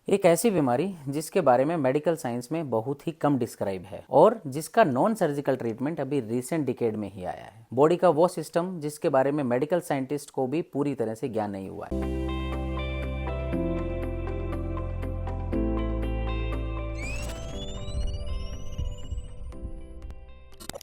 एक ऐसी बीमारी जिसके बारे में मेडिकल साइंस में बहुत ही कम डिस्क्राइब है और जिसका नॉन सर्जिकल ट्रीटमेंट अभी रिसेंट डिकेड में ही आया है। बॉडी का वो सिस्टम जिसके बारे में मेडिकल साइंटिस्ट को भी पूरी तरह से ज्ञान नहीं हुआ है।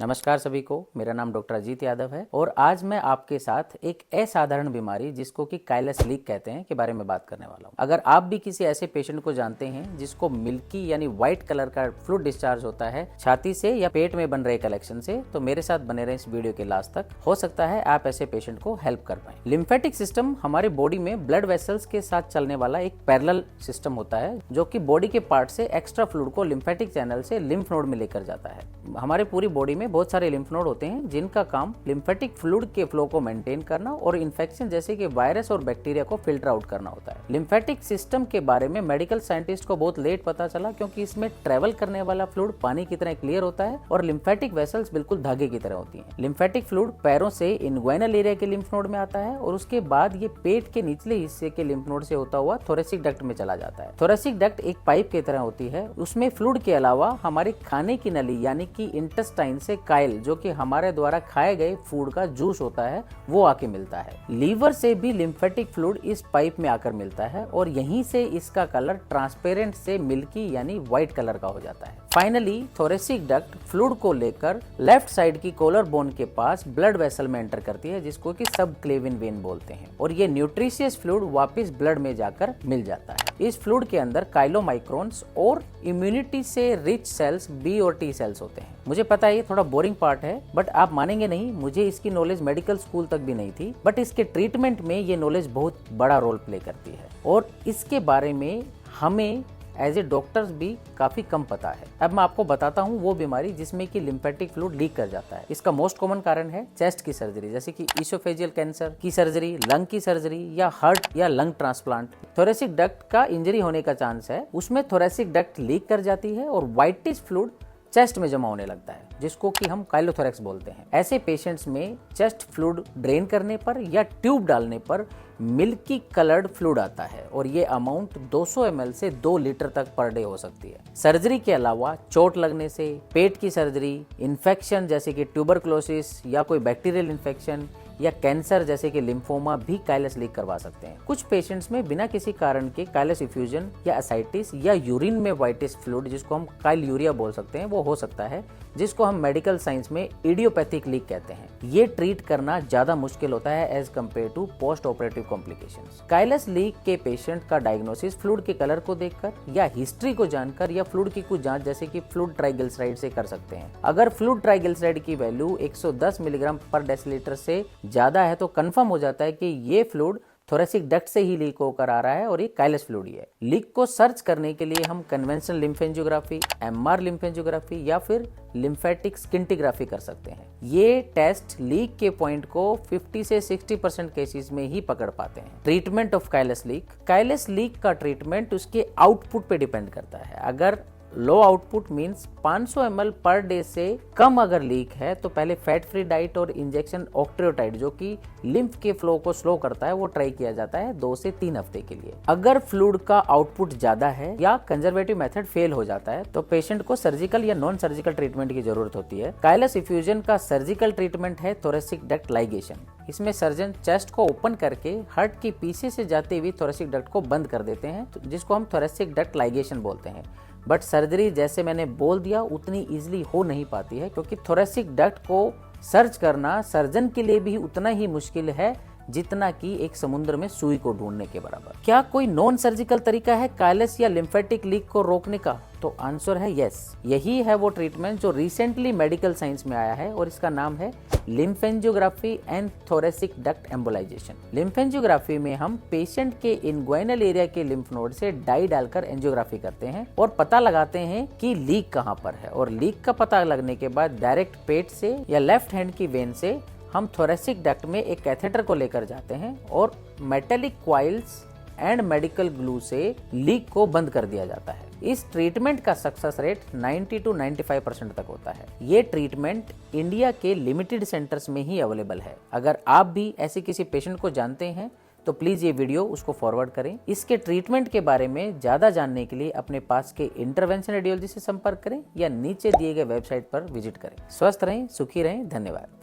नमस्कार सभी को, मेरा नाम डॉक्टर अजीत यादव है और आज मैं आपके साथ एक असाधारण बीमारी जिसको कि काइलस लीक कहते हैं के बारे में बात करने वाला हूँ। अगर आप भी किसी ऐसे पेशेंट को जानते हैं जिसको मिल्की यानी व्हाइट कलर का फ्लूइड डिस्चार्ज होता है छाती से या पेट में बन रहे कलेक्शन से, तो मेरे साथ बने रहे इस वीडियो के लास्ट तक। हो सकता है आप ऐसे पेशेंट को हेल्प कर पाए। लिम्फेटिक सिस्टम हमारे बॉडी में ब्लड वेसल्स के साथ चलने वाला एक पैरेलल सिस्टम होता है जो कि बॉडी के पार्ट से एक्स्ट्रा फ्लूइड को लिम्फेटिक चैनल से लिम्फ नोड में लेकर जाता है। हमारे पूरी बॉडी में बहुत सारे लिम्फ नोड होते हैं जिनका काम लिम्फेटिक फ्लूइड के फ्लो को मेंटेन करना और इन्फेक्शन जैसे कि वायरस और बैक्टीरिया को फिल्टर आउट करना होता है। लिम्फेटिक सिस्टम के बारे में मेडिकल साइंटिस्ट को बहुत लेट पता चला क्योंकि इसमें ट्रेवल करने वाला फ्लूइड पानी की तरह क्लियर होता है और लिम्फेटिक वेसल्स बिल्कुल धागे की तरह होती हैं। लिम्फेटिक फ्लूइड पैरों से इनग्वाइनल एरिया के लिम्फ नोड में आता है और उसके बाद ये पेट के निचले हिस्से के लिम्फ नोड से होता हुआ थोरेसिक डक्ट में चला जाता है। थोरेसिक डक्ट एक पाइप की तरह होती है। उसमें फ्लूइड के अलावा हमारे खाने की नली यानी कि इंटेस्टाइन से काइल, जो कि हमारे द्वारा खाए गए फूड का जूस होता है, वो आके मिलता है। लीवर से भी लिम्फेटिक फ्लूइड इस पाइप में आकर मिलता है और यहीं से इसका कलर ट्रांसपेरेंट से मिल्की यानी व्हाइट कलर का हो जाता है। फाइनली थोरेसिक डक्ट फ्लूइड को लेकर लेफ्ट साइड की कॉलर बोन के पास ब्लड वेसल में एंटर करती है जिसको कि सबक्लेविन वेन बोलते हैं और ये न्यूट्रिशियस फ्लूइड वापस ब्लड में जाकर मिल जाता है। इस फ्लूइड के अंदर काइलोमाइक्रोन्स और इम्यूनिटी से रिच सेल्स बी और टी सेल्स होते हैं। मुझे पता है ये थोड़ा बोरिंग पार्ट है, बट आप मानेंगे नहीं, मुझे इसकी नॉलेज मेडिकल स्कूल तक भी नहीं थी, बट इसके ट्रीटमेंट में ये नॉलेज बहुत बड़ा रोल प्ले करती है और इसके बारे में हमें एज ए डॉक्टर्स भी काफी कम पता है। अब मैं आपको बताता हूँ वो बीमारी जिसमें कि लिम्फेटिक फ्लूइड लीक कर जाता है। इसका मोस्ट कॉमन कारण है चेस्ट की सर्जरी, जैसे कि इसोफेजियल कैंसर की सर्जरी, लंग की सर्जरी या हार्ट या लंग ट्रांसप्लांट। थोरेसिक डक्ट का इंजरी होने का चांस है, उसमें थोरेसिक डक्ट लीक कर जाती है और व्हाइटिश फ्लूइड चेस्ट में जमा होने लगता है जिसको कि हम काइलोथोरेक्स बोलते हैं। ऐसे पेशेंट्स में चेस्ट फ्लूइड ड्रेन करने पर या ट्यूब डालने पर मिल्की कलर्ड फ्लूइड आता है और ये अमाउंट 200 ml से 2 लीटर तक पर डे हो सकती है। सर्जरी के अलावा चोट लगने से, पेट की सर्जरी, इन्फेक्शन जैसे कि ट्यूबरक्लोसिस या कोई बैक्टीरियल इन्फेक्शन या कैंसर जैसे कि लिम्फोमा भी काइलस लीक करवा सकते हैं। कुछ पेशेंट्स में बिना किसी कारण के काइलस इफ्यूजन या एसाइटिस या यूरिन में व्हाइटिश फ्लूइड जिसको हम काइल यूरिया बोल सकते हैं वो हो सकता है, जिसको हम मेडिकल साइंस में इडियोपैथिक लीक कहते हैं। ये ट्रीट करना ज्यादा मुश्किल होता है as compare to post operative complications. Chylous leak के पेशेंट का डायग्नोसिस फ्लूइड के कलर को देखकर या हिस्ट्री को जानकर या फ्लूइड की कुछ जांच जैसे कि फ्लूइड ट्राइग्लिसराइड से कर सकते हैं। अगर फ्लूइड ट्राइग्लिसराइड की वैल्यू 110 मिलीग्राम पर डेसीलीटर से ज्यादा है तो कंफर्म हो जाता है कि ये फ्लूइड थोरेसिक डक्ट से ही लीक होकर आ रहा है और ये काइलस फ्लूइड ही है। लीक को सर्च करने के लिए हम कन्वेंशनल लिम्फेंजियोग्राफी, एमआर लिम्फेंजियोग्राफी या फिर लिम्फेटिक स्किंटिग्राफी कर सकते हैं। ये टेस्ट लीक के पॉइंट को 50 से 60% केसेस में ही पकड़ पाते हैं। ट्रीटमेंट ऑफ काइलस लीक का ट्रीटमेंट उसके आउटपुट पे डिपेंड करता है। अगर low output means 500 ml per day से कम अगर लीक है तो पहले फैट फ्री डाइट और इंजेक्शन ऑक्ट्रियोटाइड जो कि लिम्फ के फ्लो को स्लो करता है वो ट्राई किया जाता है 2 से 3 हफ्ते के लिए। अगर फ्लूइड का आउटपुट ज्यादा है या कंजर्वेटिव मेथड फेल हो जाता है तो पेशेंट को सर्जिकल या नॉन सर्जिकल ट्रीटमेंट की जरूरत होती है। काइलस इफ्यूजन का सर्जिकल ट्रीटमेंट है थोरेसिक डक्ट लाइगेशन। इसमें सर्जन चेस्ट को ओपन करके हार्ट के पीछे से जाते हुए थोरेसिक डक्ट को बंद कर देते हैं जिसको हम थोरेसिक डक्ट लाइगेशन बोलते हैं। बट सर्जरी जैसे मैंने बोल दिया उतनी इजीली हो नहीं पाती है क्योंकि थोरेसिक डक्ट को सर्च करना सर्जन के लिए भी उतना ही मुश्किल है जितना कि एक समुद्र में सुई को ढूंढने के बराबर। क्या कोई नॉन सर्जिकल तरीका है काइलस या लिम्फेटिक लीक को रोकने का? तो आंसर है यस। यही है वो ट्रीटमेंट जो रिसेंटली मेडिकल साइंस में आया है और इसका नाम है लिम्फेंजियोग्राफी एंड थोरेसिक डक्ट एम्बोलाइजेशन। लिम्फेंजियोग्राफी में हम पेशेंट के इनग्वाइनल एरिया के लिम्फ नोड से डाई डालकर एंजियोग्राफी करते हैं और पता लगाते हैं कि लीक कहां पर है और लीक का पता लगने के बाद डायरेक्ट पेट से या लेफ्ट हैंड की वेन से हम थोरेसिक डक्ट में एक कैथेटर को लेकर जाते हैं और metallic coils and medical glue से लीक को बंद कर दिया जाता है। इस ट्रीटमेंट का सक्सेस रेट 90 to 95% तक होता है। ये ट्रीटमेंट इंडिया के लिमिटेड सेंटर्स में ही अवेलेबल है। अगर आप भी ऐसे किसी पेशेंट को जानते हैं तो प्लीज ये वीडियो उसको फॉरवर्ड करें। इसके ट्रीटमेंट के बारे में ज्यादा जानने के लिए अपने पास के इंटरवेंशन रेडियोलॉजी से संपर्क करें या नीचे दिए गए वेबसाइट पर विजिट करें। स्वस्थ रहें, सुखी रहें। धन्यवाद।